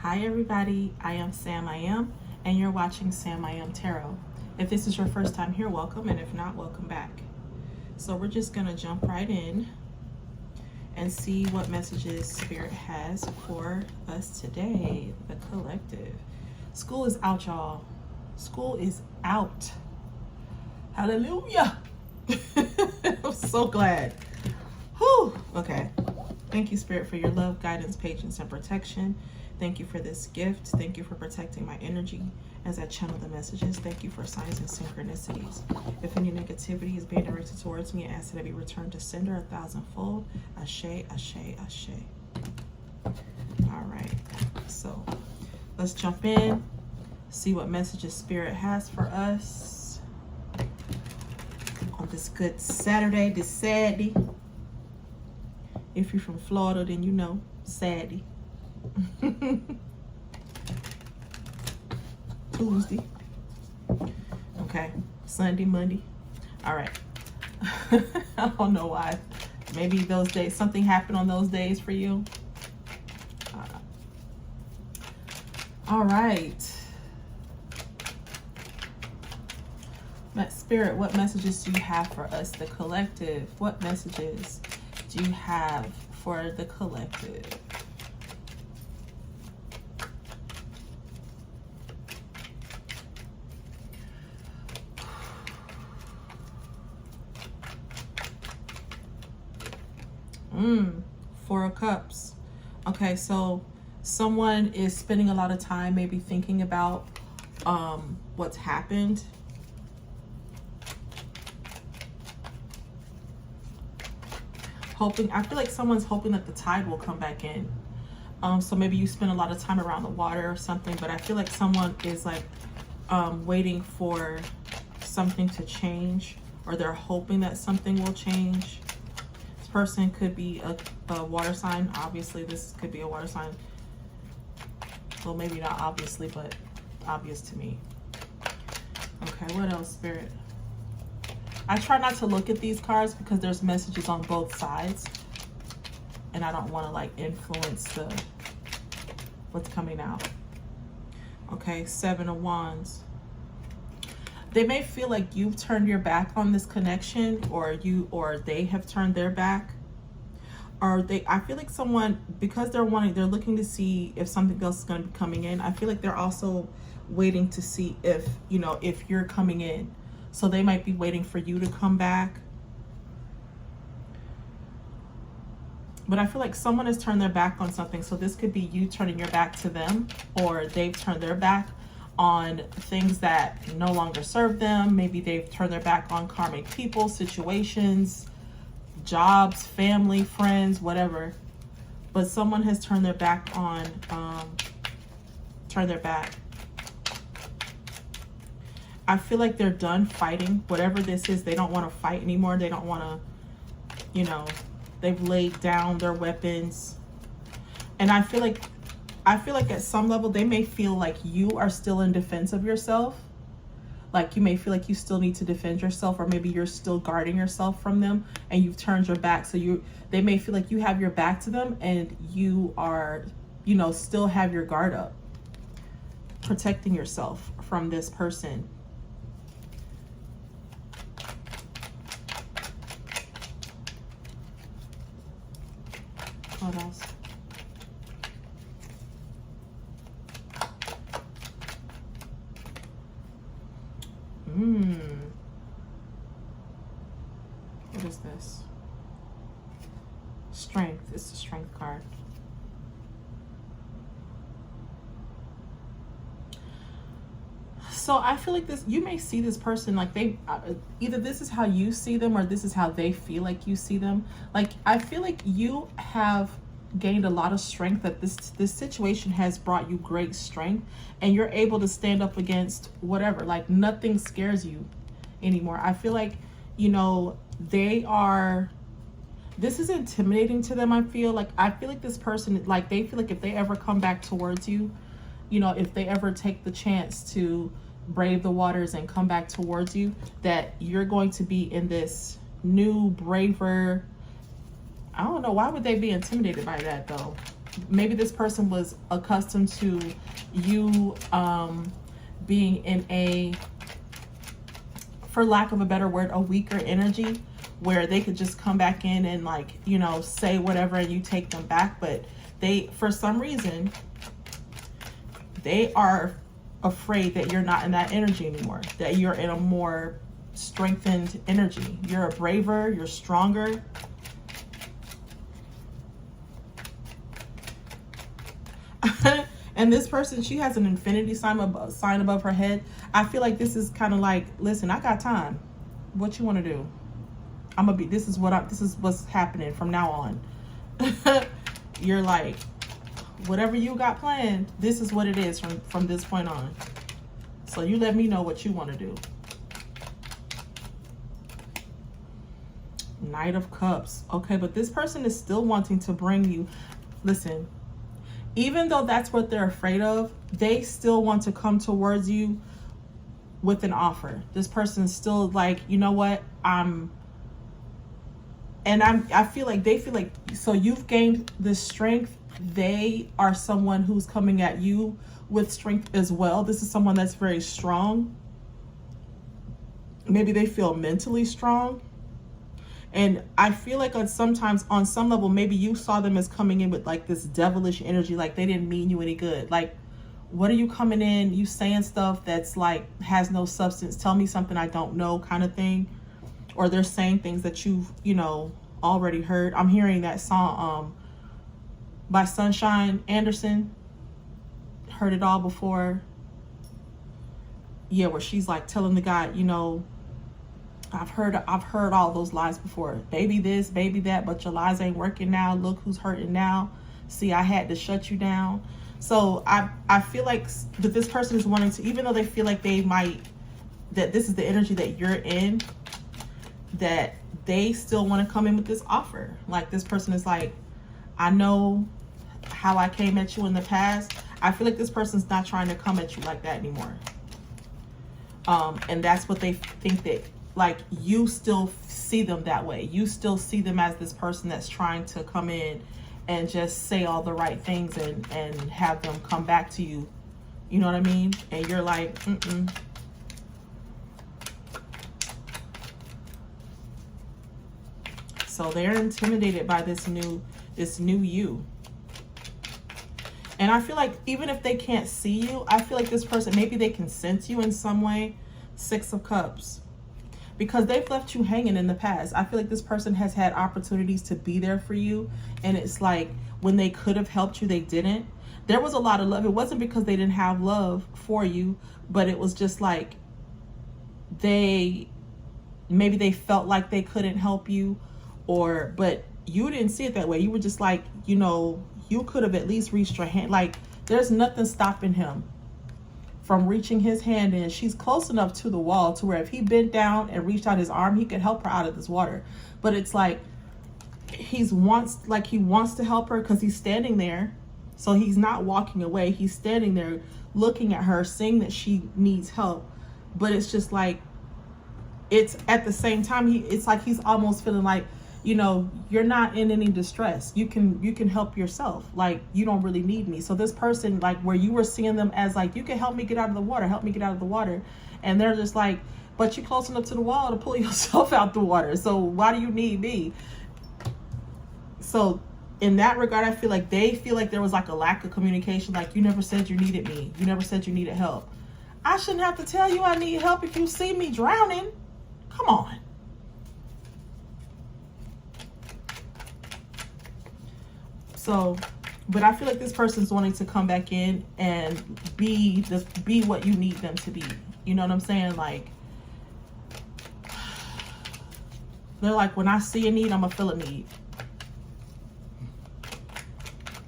Hi everybody, I am Sam I Am, and you're watching Sam I Am Tarot. If this is your first time here, welcome, and if not, welcome back. So we're just gonna jump right in and see what messages Spirit has for us today, the collective. School is out, y'all. School is out. Hallelujah. I'm so glad. Whew. Okay. Thank you, Spirit, for your love, guidance, patience, and protection. Thank you for this gift. Thank you for protecting my energy as I channel the messages. Thank you for signs and synchronicities. If any negativity is being directed towards me, I ask that it be returned to sender 1,000-fold. Ashe, ashe, ashe. All right. So let's jump in, see what messages Spirit has for us on this good Saturday, this Saturday. If you're from Florida, then you know, Saturday. Tuesday. Okay. Sunday, Monday. All right. I don't know why. Maybe those days, something happened on those days for you. All right. Spirit, what messages do you have for us, the collective? What messages do you have for the collective? Four of Cups. Okay, so someone is spending a lot of time maybe thinking about what's happened. I feel like someone's hoping that the tide will come back in. So maybe you spend a lot of time around the water or something, but I feel like someone is like waiting for something to change, or they're hoping that something will change. This person could be a water sign. Obviously, this could be a water sign. Well, maybe not obviously, but obvious to me. Okay, what else, Spirit? I try not to look at these cards because there's messages on both sides, and I don't want to like influence what's coming out. Okay, Seven of Wands. They may feel like you've turned your back on this connection, or they have turned their back, or I feel like someone, because they're looking to see if something else is going to be coming in. I feel like they're also waiting to see if you're coming in. So they might be waiting for you to come back. But I feel like someone has turned their back on something. So this could be you turning your back to them, or they've turned their back on things that no longer serve them. Maybe they've turned their back on karmic people, situations, jobs, family, friends, whatever. But someone has turned their back on, I feel like they're done fighting. Whatever this is, they don't want to fight anymore. They don't want to, they've laid down their weapons. And I feel like at some level, they may feel like you are still in defense of yourself. Like you may feel like you still need to defend yourself, or maybe you're still guarding yourself from them and you've turned your back. So they may feel like you have your back to them and you are, still have your guard up, protecting yourself from this person. What else? What is this? Strength. It's the Strength card. So I feel like you may see this person like either this is how you see them, or this is how they feel like you see them. Like I feel like you have gained a lot of strength, that this situation has brought you great strength, and you're able to stand up against whatever. Like nothing scares you anymore. I feel like this is intimidating to them. I feel like this person, like they feel like if they ever come back towards you, if they ever take the chance to brave the waters and come back towards you, that you're going to be in this new, braver, I don't know, why would they be intimidated by that though? maybe this person was accustomed to you being in a, for lack of a better word, a weaker energy, where they could just come back in and like, you know, say whatever and you take them back. But they, for some reason, they are afraid that you're not in that energy anymore, that you're in a more strengthened energy. You're a braver, you're stronger. And this person, she has an infinity sign above her head. I feel like this is kind of like, listen, I got time. What you want to do? I'm gonna be, this is what's happening from now on. You're like, whatever you got planned, this is what it is from this point on. So you let me know what you want to do. Knight of Cups. Okay, but this person is still wanting to bring you, listen, even though that's what they're afraid of, they still want to come towards you with an offer. This person is still like, you know what, I feel like they feel like, so you've gained this strength. They are someone who's coming at you with strength as well. This is someone that's very strong. Maybe they feel mentally strong. And I feel like sometimes on some level, maybe you saw them as coming in with like this devilish energy, like they didn't mean you any good. Like, what are you coming in? You saying stuff that's like has no substance. Tell me something I don't know, kind of thing. Or they're saying things that you've, you know, already heard. I'm hearing that song by Sunshine Anderson. Heard it all before. Yeah, where she's like telling the guy, you know, I've heard all those lies before. Baby this, baby that, but your lies ain't working now. Look who's hurting now. See, I had to shut you down. So I feel like that this person is wanting to, even though they feel like they might, that this is the energy that you're in, that they still want to come in with this offer. Like this person is like, I know how I came at you in the past. I feel like this person's not trying to come at you like that anymore. And that's what they think, that like you still see them that way. You still see them as this person that's trying to come in and just say all the right things and have them come back to you. You know what I mean? And you're like, mm-mm. So they're intimidated by this new you. And I feel like even if they can't see you, I feel like this person, maybe they can sense you in some way. 6 of Cups. Because they've left you hanging in the past. I feel like this person has had opportunities to be there for you. And it's like when they could have helped you, they didn't. There was a lot of love. It wasn't because they didn't have love for you, but it was just like maybe they felt like they couldn't help you, but you didn't see it that way. You were just like, you know, you could have at least reached your hand. Like there's nothing stopping him from reaching his hand in. She's close enough to the wall to where if he bent down and reached out his arm, he could help her out of this water. But it's like he wants to help her because he's standing there. So he's not walking away. He's standing there looking at her, seeing that she needs help. But it's just like, it's at the same time, it's like he's almost feeling like, you know, you're not in any distress. You can help yourself. Like, you don't really need me. So this person, like where you were seeing them as like, you can help me get out of the water, help me get out of the water. And they're just like, but you're close enough to the wall to pull yourself out the water. So why do you need me? So in that regard, I feel like they feel like there was like a lack of communication. Like, you never said you needed me. You never said you needed help. I shouldn't have to tell you I need help if you see me drowning. Come on. So, but I feel like this person's wanting to come back in and be what you need them to be. You know what I'm saying? Like, they're like, when I see a need, I'm gonna feel a need.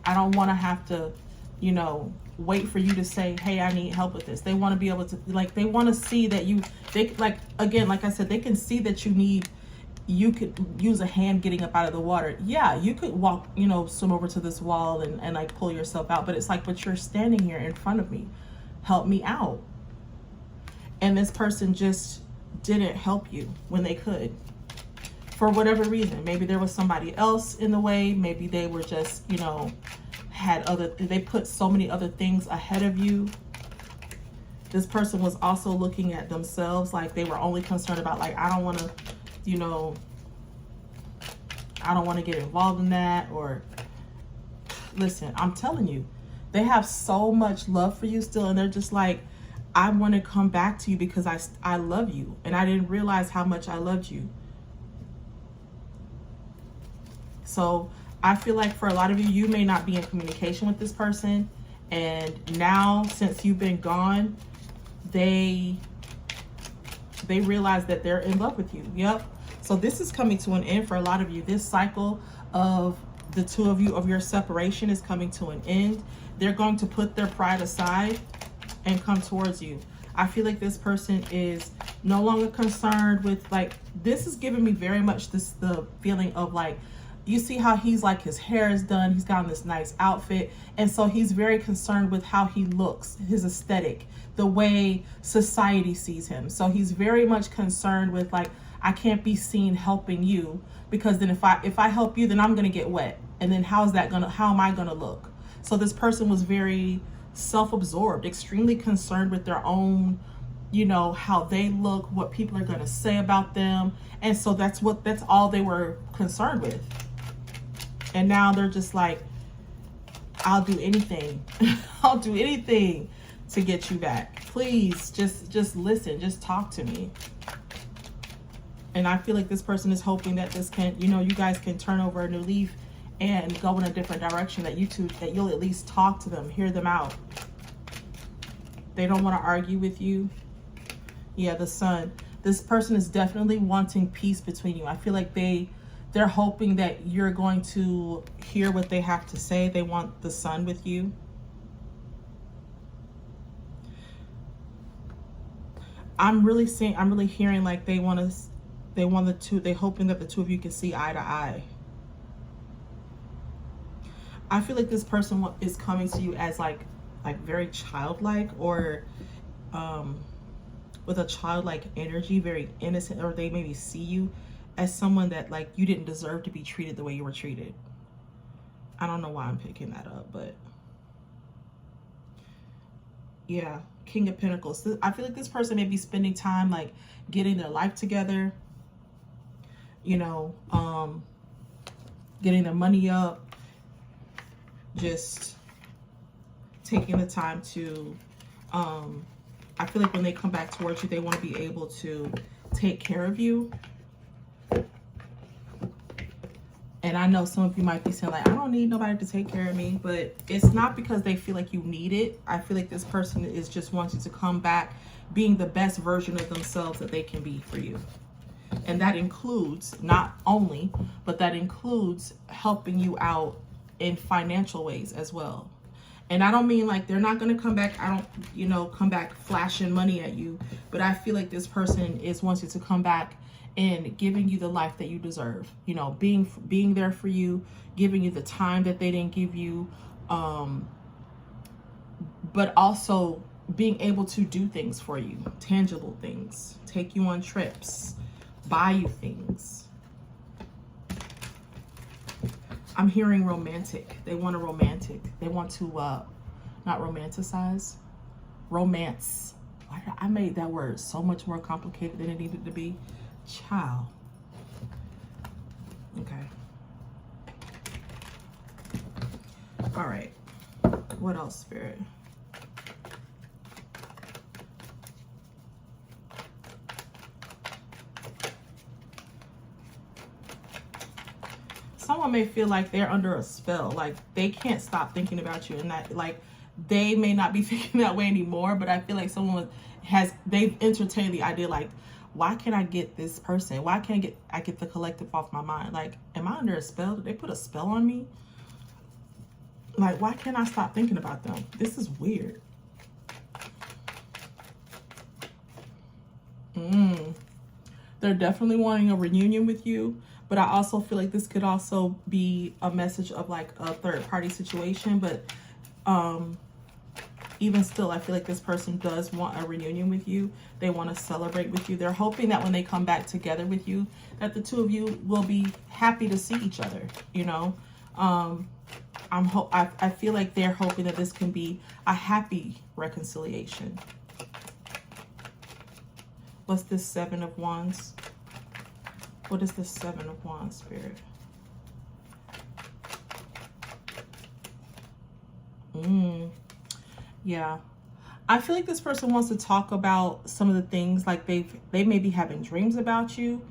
I don't want to have to, you know, wait for you to say, hey, I need help with this. They want to be able to, like, they want to see that like, again, like I said, they can see that you could use a hand getting up out of the water. Yeah, you could walk, you know, swim over to this wall and like pull yourself out. But it's like, but you're standing here in front of me. Help me out. And this person just didn't help you when they could. For whatever reason. Maybe there was somebody else in the way. Maybe they were just, you know, they put so many other things ahead of you. This person was also looking at themselves, like they were only concerned about, like, I don't want to, you know, I don't want to get involved in that. Or listen, I'm telling you, they have so much love for you still, and they're just like, I want to come back to you because I love you, and I didn't realize how much I loved you. So I feel like for a lot of you, you may not be in communication with this person, and now since you've been gone, they realize that they're in love with you. Yep. So this is coming to an end for a lot of you. This cycle of the two of you, of your separation, is coming to an end. They're going to put their pride aside and come towards you. I feel like this person is no longer concerned with, like, this is giving me very much the feeling of, like, you see how he's like, his hair is done, he's got on this nice outfit, and so he's very concerned with how he looks, his aesthetic, the way society sees him. So he's very much concerned with, like, I can't be seen helping you, because then if I help you, then I'm gonna get wet, and then how am I gonna look? So this person was very self-absorbed, extremely concerned with their own, you know, how they look, what people are gonna say about them, and so that's all they were concerned with. And now they're just like, I'll do anything. I'll do anything to get you back. Please, just listen, just talk to me. And I feel like this person is hoping that this can, you know, you guys can turn over a new leaf and go in a different direction, that you'll at least talk to them, hear them out. They don't want to argue with you. Yeah, the Sun. This person is definitely wanting peace between you. I feel like they're hoping that you're going to hear what they have to say. They want the Sun with you. I'm really hearing like they're hoping that the two of you can see eye to eye. I feel like this person is coming to you as like very childlike, or with a childlike energy, very innocent, or they maybe see you as someone that, like, you didn't deserve to be treated the way you were treated. I don't know why I'm picking that up, but yeah, King of Pentacles. I feel like this person may be spending time, like, getting their life together, you know, getting their money up, just taking the time to, I feel like when they come back towards you, they want to be able to take care of you. And I know some of you might be saying, like, I don't need nobody to take care of me, but it's not because they feel like you need it. I feel like this person is just wanting to come back being the best version of themselves that they can be for you. And that includes not only, but that includes helping you out in financial ways as well. And I don't mean like they're not going to come back, come back flashing money at you, but I feel like this person is wanting to come back and giving you the life that you deserve, you know, being there for you, giving you the time that they didn't give you, but also being able to do things for you, tangible things, take you on trips, buy you things. I'm hearing romantic. They want a romantic. They want to not romanticize, romance. I made that word so much more complicated than it needed to be. Child. Okay. All right. What else, Spirit? Someone may feel like they're under a spell, like they can't stop thinking about you, and that, like, they may not be thinking that way anymore, but I feel like they've entertained the idea, like, why can't I get this person? Why can't I get the collective off my mind? Like, am I under a spell? Did they put a spell on me? Like, why can't I stop thinking about them? This is weird. They're definitely wanting a reunion with you, but I also feel like this could also be a message of like a third party situation. But even still, I feel like this person does want a reunion with you. They want to celebrate with you. They're hoping that when they come back together with you, that the two of you will be happy to see each other, you know. I feel like they're hoping that this can be a happy reconciliation. What's this Seven of Wands? What is the Seven of Wands, Spirit? Yeah. I feel like this person wants to talk about some of the things, like they may be having dreams about you.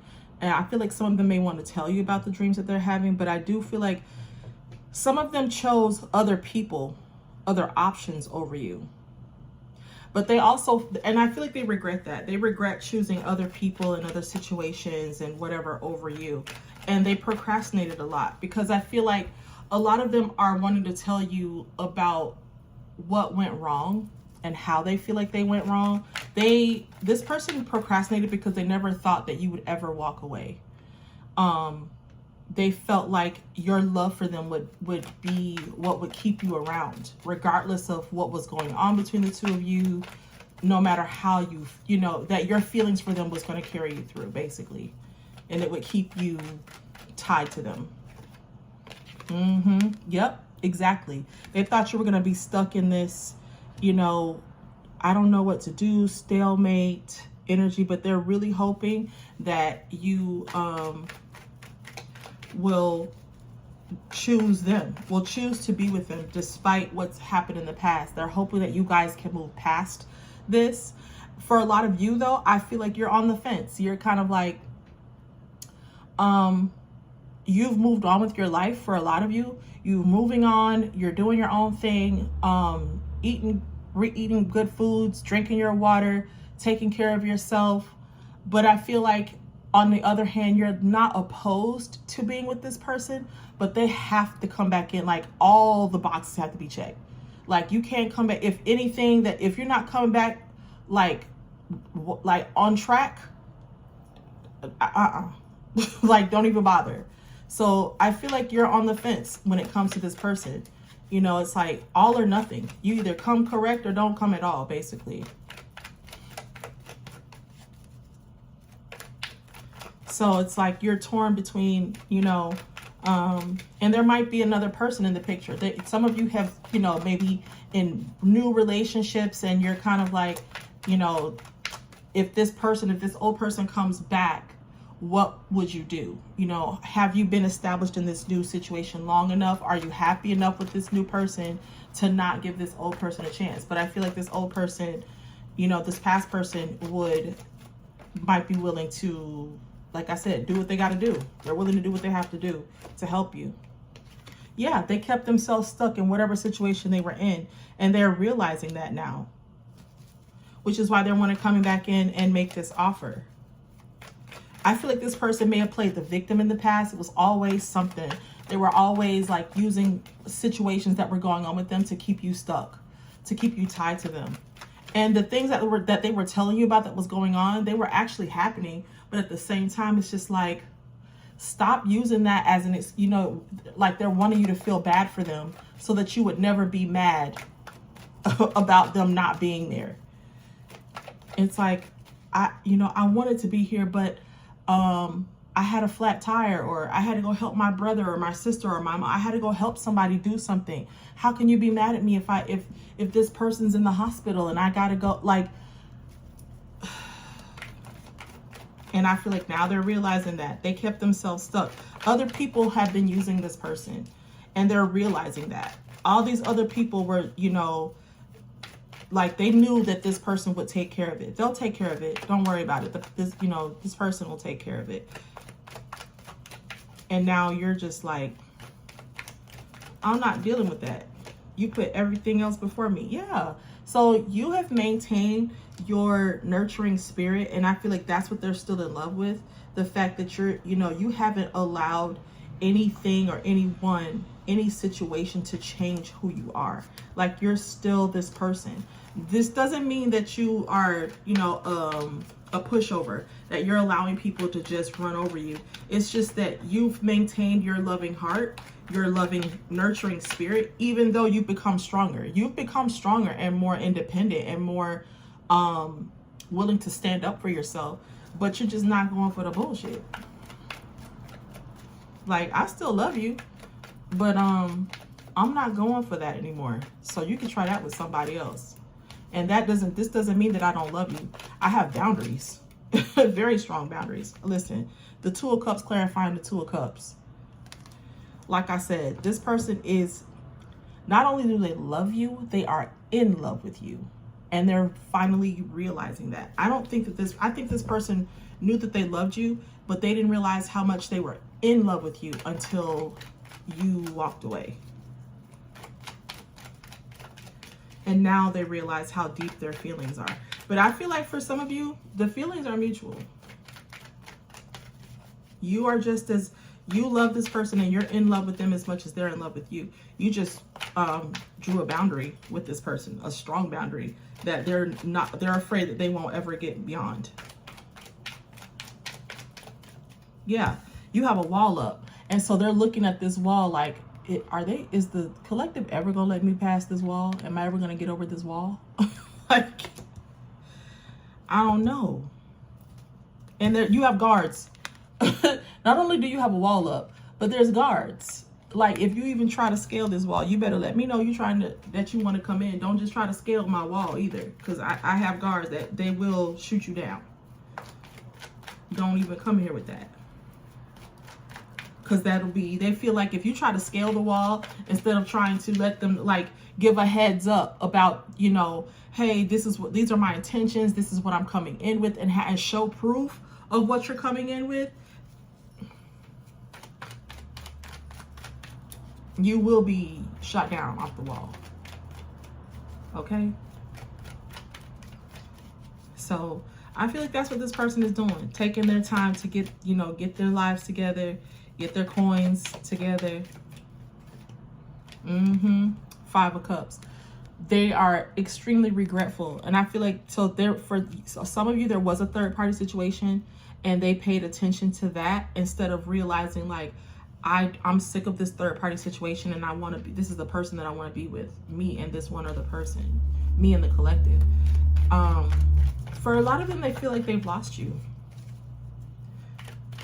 And I feel like some of them may want to tell you about the dreams that they're having, but I do feel like some of them chose other people, other options over you. But they also, and I feel like they regret that. They regret choosing other people and other situations and whatever over you. And they procrastinated a lot, because I feel like a lot of them are wanting to tell you about what went wrong and how they feel like they went wrong. This person procrastinated because they never thought that you would ever walk away. They felt like your love for them would be what would keep you around, regardless of what was going on between the two of you, no matter how you know, that your feelings for them was going to carry you through, basically. And it would keep you tied to them. Yep, exactly. They thought you were going to be stuck in this, you know, I don't know what to do, stalemate energy, but they're really hoping that you will choose them, will choose to be with them despite what's happened in the past. They're hoping that you guys can move past this. For a lot of you, though, I feel like you're on the fence. You're kind of like, you've moved on with your life. For a lot of you, you're moving on, you're doing your own thing, eating good foods, drinking your water, taking care of yourself. But I feel like, on the other hand, you're not opposed to being with this person, but they have to come back in. Like, all the boxes have to be checked. Like, you can't come back. If anything, that if you're not coming back like on track, like, don't even bother. So I feel like you're on the fence when it comes to this person. You know, it's like all or nothing. You either come correct or don't come at all, basically. So it's like you're torn between, you know, and there might be another person in the picture. Some of you have, you know, maybe in new relationships, and you're kind of like, you know, if this old person comes back, what would you do? You know, have you been established in this new situation long enough? Are you happy enough with this new person to not give this old person a chance? But I feel like this old person, you know, this past person might be willing to, like I said, do what they got to do. They're willing to do what they have to do to help you. Yeah, they kept themselves stuck in whatever situation they were in, and they're realizing that now, which is why they're wanting to come back in and make this offer. I feel like this person may have played the victim in the past. It was always something. They were always like using situations that were going on with them to keep you stuck, to keep you tied to them. And the things that they were telling you about that was going on, they were actually happening. But at the same time, it's just like, stop using that as an, you know, like they're wanting you to feel bad for them so that you would never be mad about them not being there. It's like, I wanted to be here, but I had a flat tire, or I had to go help my brother or my sister or my mom. I had to go help somebody do something. How can you be mad at me if this person's in the hospital and I gotta go? Like, and I feel like now they're realizing that they kept themselves stuck. Other people have been using this person, and they're realizing that. All these other people were, you know, like, they knew that this person would take care of it. They'll take care of it. Don't worry about it. This person will take care of it. And now you're just like, I'm not dealing with that. You put everything else before me. Yeah. So you have maintained your nurturing spirit, and I feel like that's what they're still in love with. The fact that you haven't allowed anything or anyone, any situation to change who you are. Like, you're still this person. This doesn't mean that you are, a pushover, that you're allowing people to just run over you. It's just that you've maintained your loving heart, your loving, nurturing spirit, even though you've become stronger. You've become stronger and more independent and more willing to stand up for yourself, but you're just not going for the bullshit. Like, I still love you, but I'm not going for that anymore. So you can try that with somebody else. And this doesn't mean that I don't love you. I have boundaries, very strong boundaries. Listen, the Two of Cups clarifying the Two of Cups. Like I said, this person is, not only do they love you, they are in love with you. And they're finally realizing that. I think this person knew that they loved you, but they didn't realize how much they were in love with you until you walked away. And now they realize how deep their feelings are. But I feel like for some of you, the feelings are mutual. You are just as, you love this person and you're in love with them as much as they're in love with you. You just drew a boundary with this person, a strong boundary that they're afraid that they won't ever get beyond. Yeah, you have a wall up. And so they're looking at this wall like, is the collective ever gonna let me pass this wall? Am I ever gonna get over this wall? Like, I don't know. And there you have guards. Not only do you have a wall up, but there's guards. Like, if you even try to scale this wall, you better let me know that you want to come in. Don't just try to scale my wall either, because I have guards that they will shoot you down. Don't even come here with that. Because they feel like if you try to scale the wall, instead of trying to let them like give a heads up about, you know, hey, these are my intentions, this is what I'm coming in with, and show proof of what you're coming in with, you will be shot down off the wall. Okay? So I feel like that's what this person is doing, taking their time to get their lives together, get their coins together. Five of Cups. They are extremely regretful. And I feel like, so some of you, there was a third party situation and they paid attention to that instead of realizing like, I'm sick of this third party situation and this is the person that I want to be with, me and this one other person, me and the collective. For a lot of them, they feel like they've lost you.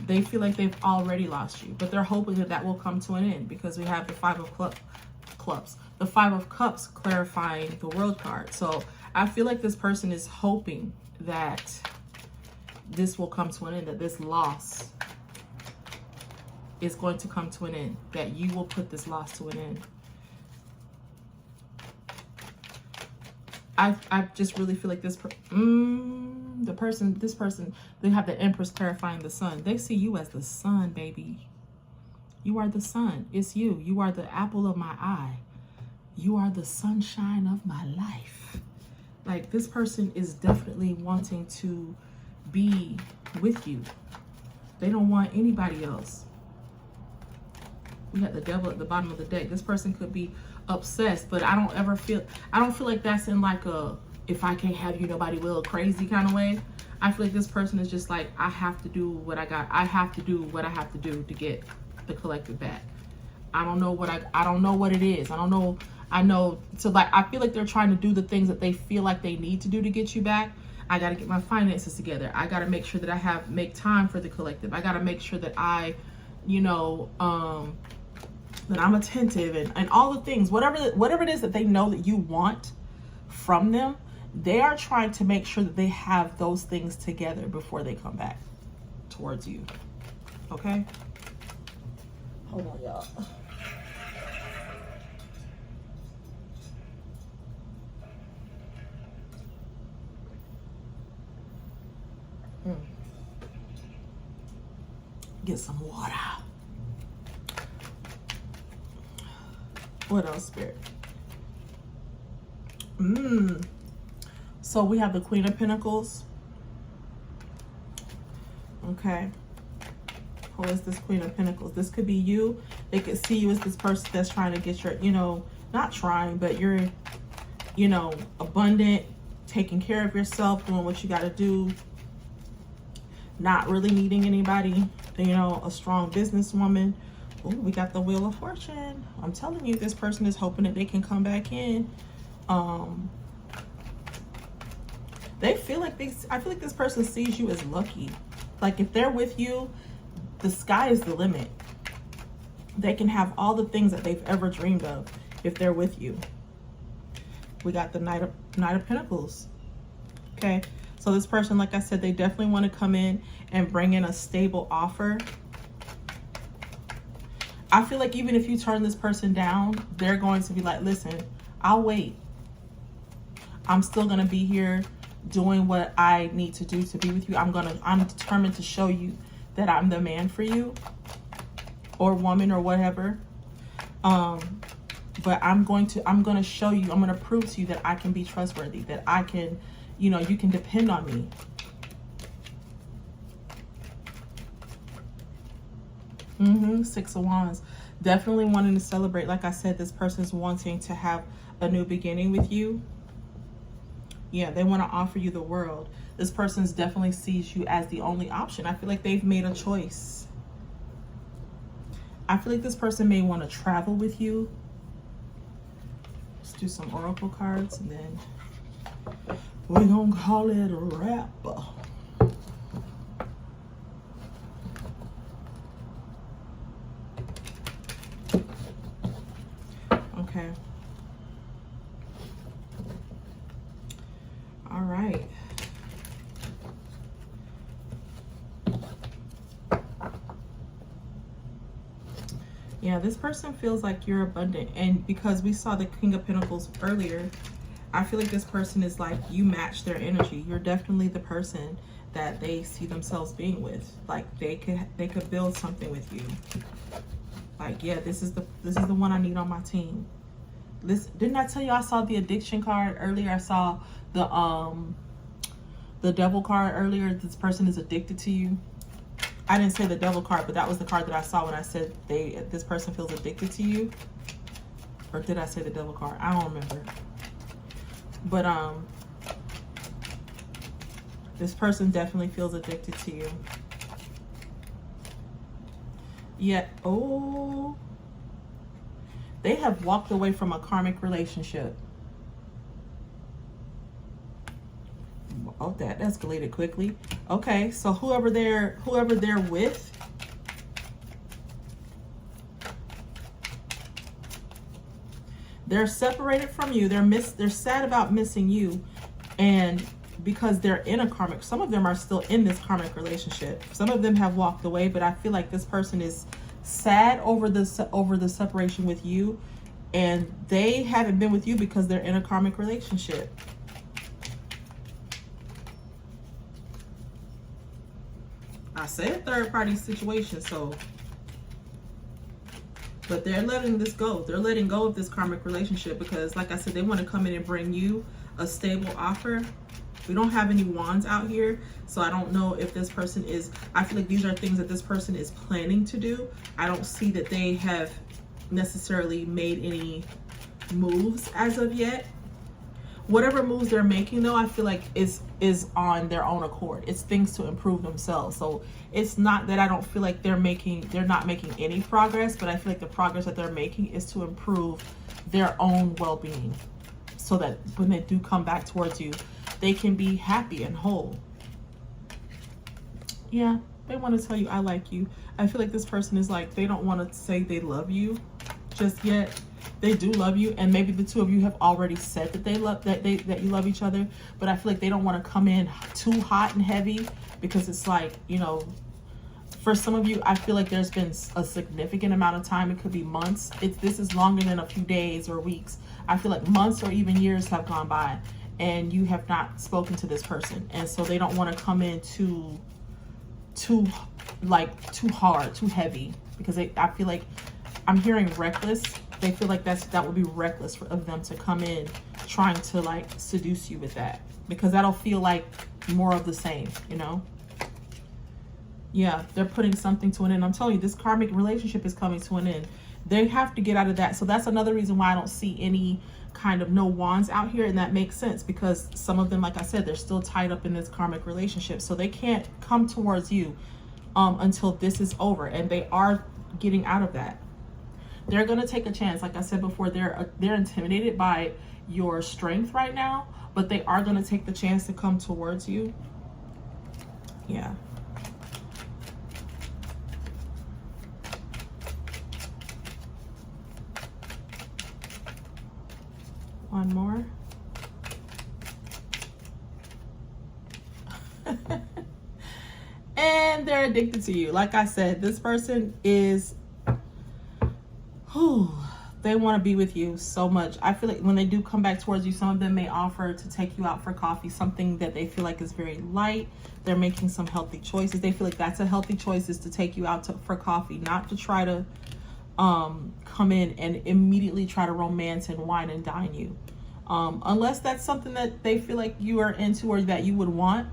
They feel like they've already lost you, but they're hoping that will come to an end because we have the Five of Clubs. The Five of Cups clarifying the World card. So I feel like this person is hoping that this will come to an end, that this loss is going to come to an end, that you will put this loss to an end. I just really feel like this person, they have the Empress clarifying the sun. They see you as the sun, baby. You are the sun. It's you. You are the apple of my eye. You are the sunshine of my life. Like, this person is definitely wanting to be with you. They don't want anybody else. We got the Devil at the bottom of the deck. This person could be obsessed, but I don't feel like that's in like a, if I can't have you, nobody will, crazy kind of way. I feel like this person is just like, I have to do what I got. I have to do what I have to do to get the collective back. I don't know what it is. So like, I feel like they're trying to do the things that they feel like they need to do to get you back. I got to get my finances together. I got to make sure that make time for the collective. I got to make sure that that I'm attentive and all the things, whatever it is that they know that you want from them, they are trying to make sure that they have those things together before they come back towards you. Okay? Hold on, y'all. Get some water. What else, Spirit? So we have the Queen of Pentacles. Okay. Who is this Queen of Pentacles? This could be you. They could see you as this person that's trying to get your, not trying, but you're, abundant, taking care of yourself, doing what you got to do, not really needing anybody, a strong businesswoman. Oh, we got the Wheel of Fortune. I'm telling you, this person is hoping that they can come back in. I feel like this person sees you as lucky. Like, if they're with you, the sky is the limit. They can have all the things that they've ever dreamed of. if they're with you. We got the Knight of Pentacles. Okay, so this person, like I said, they definitely want to come in and bring in a stable offer. I feel like even if you turn this person down, they're going to be like, listen, I'll wait. I'm still going to be here doing what I need to do to be with you. I'm determined to show you that I'm the man for you, or woman, or whatever. But I'm going to show you, I'm going to prove to you that I can be trustworthy, that I can, you know, you can depend on me. Six of Wands. Definitely wanting to celebrate. Like I said, this person's wanting to have a new beginning with you. Yeah, they want to offer you the world. This person's definitely sees you as the only option. I feel like they've made a choice. I feel like this person may want to travel with you. Let's do some oracle cards and then we're gonna call it a wrap. Okay. All right. Yeah, this person feels like you're abundant. And because we saw the King of Pentacles earlier, I feel like this person is like, you match their energy. You're definitely the person that they see themselves being with. Like they could build something with you. Like, yeah, this is the one I need on my team. Listen, didn't I tell you I saw the addiction card earlier? I saw the devil card earlier. This person is addicted to you. I didn't say the devil card, but that was the card that I saw when I said this person feels addicted to you. Or did I say the devil card? I don't remember. But this person definitely feels addicted to you. Yet, oh, they have walked away from a karmic relationship. Oh, that escalated quickly. Okay, so whoever they're with, they're separated from you. They're sad about missing you, and because they're in a karmic, some of them are still in this karmic relationship. Some of them have walked away, but I feel like this person is sad over the separation with you, and they haven't been with you because they're in a karmic relationship. I said third party situation, so, but they're letting this go. They're letting go of this karmic relationship because, like I said, they want to come in and bring you a stable offer. We don't have any wands out here, so I don't know if this person is, I feel like these are things that this person is planning to do. I don't see that they have necessarily made any moves as of yet. Whatever moves they're making, though, I feel like is on their own accord. It's things to improve themselves. So it's not that I don't feel like they're not making any progress, but I feel like the progress that they're making is to improve their own well-being, so that when they do come back towards you, they can be happy and whole. Yeah, they want to tell you, I like you. I feel like this person is like, they don't want to say they love you just yet. They do love you, and maybe the two of you have already said that that you love each other, but I feel like they don't want to come in too hot and heavy, because it's like, you know, for some of you, I feel like there's been a significant amount of time. It could be months. This is longer than a few days or weeks. I feel like months or even years have gone by and you have not spoken to this person, and so they don't want to come in too hard, too heavy, because I feel like I'm hearing reckless. They feel like that would be reckless of them to come in trying to like seduce you with that, because that'll feel like more of the same, you know? Yeah, they're putting something to an end. I'm telling you, this karmic relationship is coming to an end. They have to get out of that. So that's another reason why I don't see any kind of no wands out here, and that makes sense, because some of them, like I said, they're still tied up in this karmic relationship, so they can't come towards you until this is over, and they are getting out of that. They're going to take a chance. Like I said before, they're intimidated by your strength right now, but they are going to take the chance to come towards you. Yeah. one more. And they're addicted to you. Like I said, this person is, they want to be with you so much. I feel like when they do come back towards you, some of them may offer to take you out for coffee, something that they feel like is very light. They're making some healthy choices. They feel like that's a healthy choice, is to take you out for coffee, not to try to come in and immediately try to romance and wine and dine you. Unless that's something that they feel like you are into or that you would want.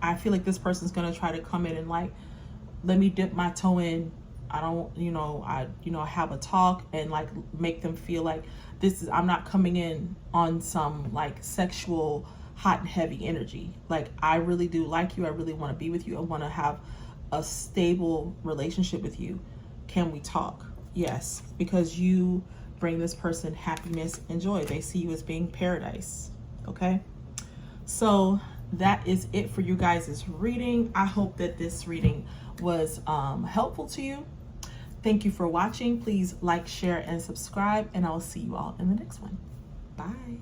I feel like this person's gonna try to come in and like, let me dip my toe in. I don't, have a talk and like make them feel like I'm not coming in on some like sexual hot and heavy energy. Like, I really do like you. I really want to be with you. I want to have a stable relationship with you. Can we talk? Yes, because you bring this person happiness and joy. They see you as being paradise. Okay, so that is it for you guys' reading. I hope that this reading was helpful to you. Thank you for watching. Please like, share, and subscribe, and I will see you all in the next one. Bye.